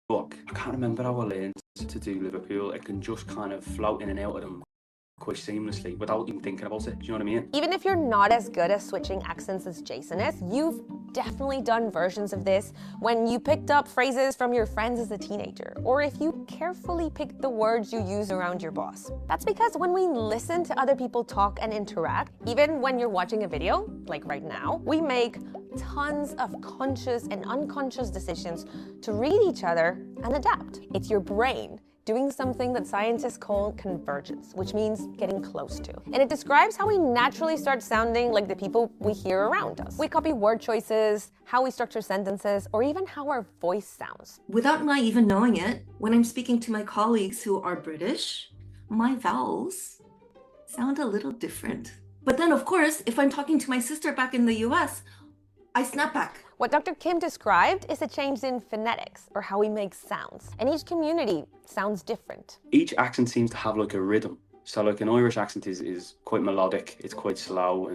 book. I can't remember how I learned to do Liverpool. It can just kind of float in and out of them quite seamlessly without even thinking about it. Do you know what I mean? Even if you're not as good at switching accents as Jason is, you've definitely done versions of this when you picked up phrases from your friends as a teenager, or if you carefully picked the words you use around your boss. That's because when we listen to other people talk and interact, even when you're watching a video, like right now, we make tons of conscious and unconscious decisions to read each other and adapt. It's your brain doing something that scientists call convergence, which means getting close to. And it describes how we naturally start sounding like the people we hear around us. We copy word choices, how we structure sentences, or even how our voice sounds. Without my even knowing it, when I'm speaking to my colleagues who are British, my vowels sound a little different. But then, of course, if I'm talking to my sister back in the US, I snap back. What Dr. Kim described is a change in phonetics, or how we make sounds. And each community sounds different. Each accent seems to have like a rhythm. So like an Irish accent is quite melodic, it's quite slow,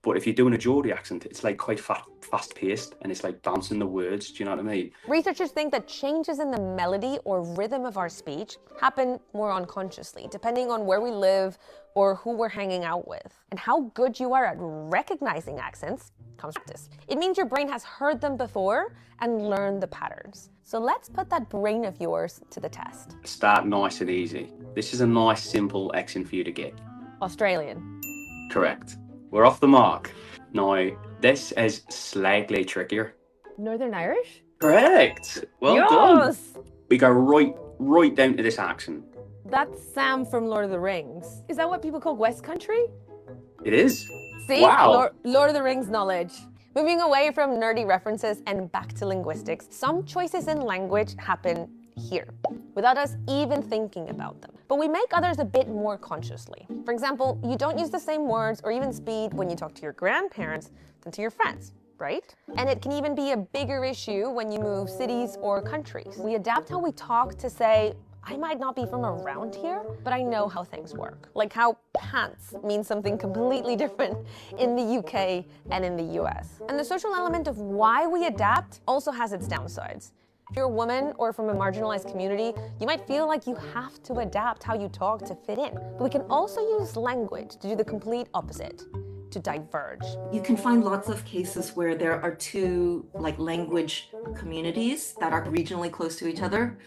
but if you're doing a Geordie accent, it's like quite fast-paced, and it's like bouncing the words, do you know what I mean? Researchers think that changes in the melody or rhythm of our speech happen more unconsciously, depending on where we live or who we're hanging out with. And how good you are at recognizing accents comes from this. It means your brain has heard them before and learned the patterns. So let's put that brain of yours to the test. Start nice and easy. This is a nice, simple accent for you to get. Australian. Correct. We're off the mark. Now, this is slightly trickier. Northern Irish? Correct. Well done. We go right down to this accent. That's Sam from Lord of the Rings. Is that what people call West Country? It is. See? Wow. Lord of the Rings knowledge. Moving away from nerdy references and back to linguistics, some choices in language happen here, without us even thinking about them. But we make others a bit more consciously. For example, you don't use the same words or even speed when you talk to your grandparents than to your friends, right? And it can even be a bigger issue when you move cities or countries. We adapt how we talk to say, I might not be from around here, but I know how things work. Like how pants means something completely different in the UK and in the US. And the social element of why we adapt also has its downsides. If you're a woman or from a marginalized community, you might feel like you have to adapt how you talk to fit in. But we can also use language to do the complete opposite, to diverge. You can find lots of cases where there are two language communities that are regionally close to each other,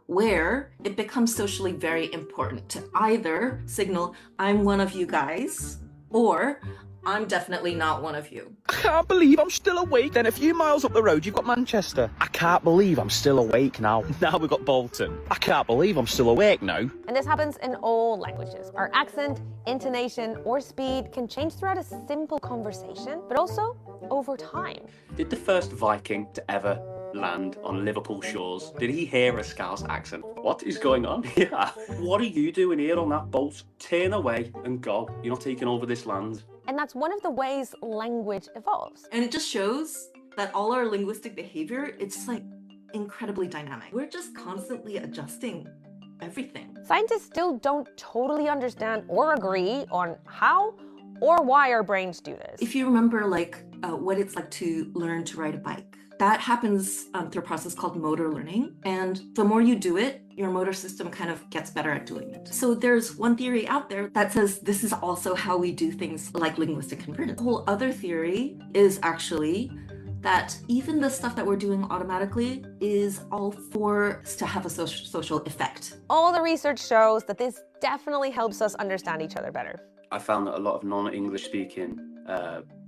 where it becomes socially very important to either signal, I'm one of you guys, or I'm definitely not one of you. I can't believe I'm still awake. Then a few miles up the road, you've got Manchester. I can't believe I'm still awake now. Now we've got Bolton. I can't believe I'm still awake now. And this happens in all languages. Our accent, intonation, or speed can change throughout a simple conversation, but also over time. Did the first Viking to ever land on Liverpool shores, did he hear a Scouse accent? What is going on here? What are you doing here on that boat? Turn away and go. You're not taking over this land. And that's one of the ways language evolves. And it just shows that all our linguistic behavior, it's incredibly dynamic. We're just constantly adjusting everything. Scientists still don't totally understand or agree on how or why our brains do this. If you remember what it's like to learn to ride a bike, that happens through a process called motor learning. And the more you do it, your motor system kind of gets better at doing it. So there's one theory out there that says this is also how we do things like linguistic convergence. The whole other theory is actually that even the stuff that we're doing automatically is all for to have a social effect. All the research shows that this definitely helps us understand each other better. I found that a lot of non-English speaking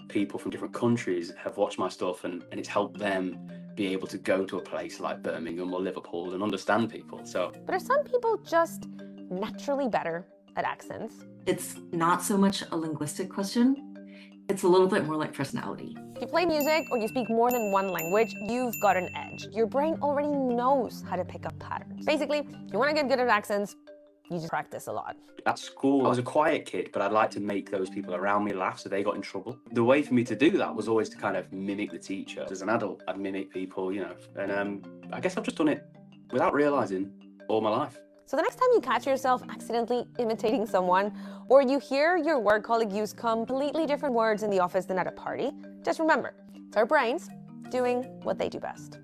people from different countries have watched my stuff, and it's helped them be able to go to a place like Birmingham or Liverpool and understand people. But are some people just naturally better at accents? It's not so much a linguistic question. It's a little bit more like personality. If you play music or you speak more than one language, you've got an edge. Your brain already knows how to pick up patterns. Basically, if you want to get good at accents, you just practice a lot. At school, I was a quiet kid, but I'd like to make those people around me laugh so they got in trouble. The way for me to do that was always to kind of mimic the teacher. As an adult, I'd mimic people, and I guess I've just done it without realizing all my life. So the next time you catch yourself accidentally imitating someone, or you hear your work colleague use completely different words in the office than at a party, just remember, it's our brains doing what they do best.